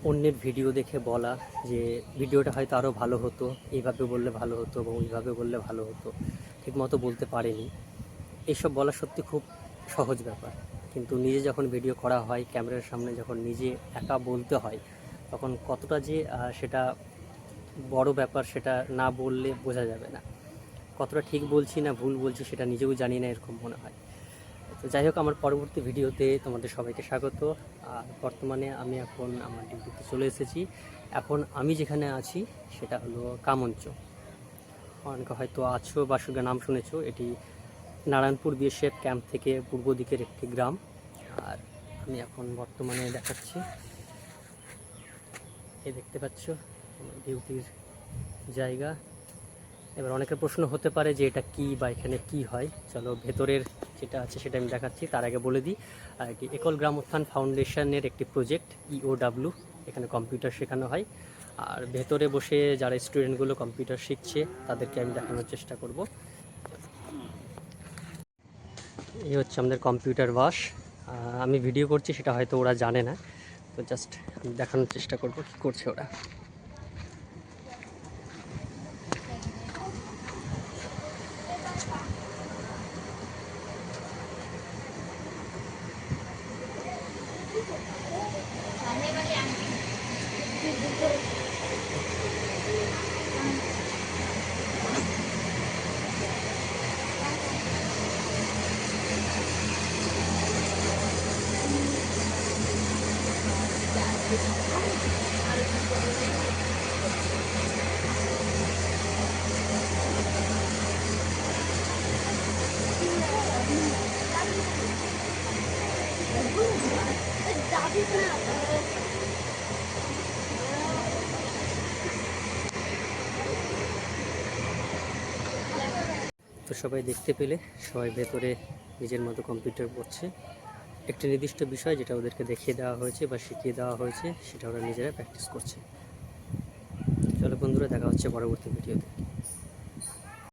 অন্যের ভিডিও দেখে বলা যে ভিডিওটা হয়তো আরও ভালো হতো, এইভাবে বললে ভালো হতো এবং ওইভাবে বললে ভালো হতো, ঠিকমতো বলতে পারেনি। এইসব বলা সত্যি খুব সহজ ব্যাপার, কিন্তু নিজে যখন ভিডিও করা হয়, ক্যামেরার সামনে যখন নিজে একা বলতে হয়, তখন কতটা যে সেটা বড় ব্যাপার সেটা না বললে বোঝা যাবে না। কতটা ঠিক বলছি না ভুল বলছি সেটা নিজেও জানি না, এরকম মনে হয়। তো যাই হোক, আমার পরবর্তী ভিডিওতে তোমাদের সবাইকে স্বাগত। আর বর্তমানে আমি এখন আমার ডিউটিতে চলে এসেছি। এখন আমি যেখানে আছি সেটা হলো কামঞ্চ। অনেকে হয়তো আছো বা নাম শুনেছো, এটি নারায়ণপুর বিএসএফ ক্যাম্প থেকে পূর্ব দিকের একটি গ্রাম। আর আমি এখন বর্তমানে দেখাচ্ছি, এই দেখতে পাচ্ছ ডিউটির জায়গা। এবার অনেকের প্রশ্ন হতে পারে যে এটা কি বা এখানে কি হয়। চলো ভেতরের যেটা আছে সেটা আমি দেখাচ্ছি। তার আগে বলে দিই, এটি একল গ্রাম উত্থান ফাউন্ডেশনের একটি প্রজেক্ট EOW। এখানে কম্পিউটার শেখানো হয়। আর ভেতরে বসে যারা স্টুডেন্টগুলো কম্পিউটার শিখছে তাদেরকে আমি দেখানোর চেষ্টা করব। এই হচ্ছে আমাদের কম্পিউটার বাস। আমি ভিডিও করছি সেটা হয়তো ওরা জানে না, তো জাস্ট আমি দেখানোর চেষ্টা করব কী করছে ওরা। তো সবাই দেখতে পেলে, সবাই ভেতরে নিজের মতো কম্পিউটার করছে। একটি নির্দিষ্ট বিষয় যেটা ওদেরকে দেখিয়ে দেওয়া হয়েছে বা শিখিয়ে দেওয়া হয়েছে সেটা ওরা নিজেরা প্র্যাকটিস করছে। চলো বন্ধুরা, দেখা হচ্ছে পরবর্তী ভিডিওতে।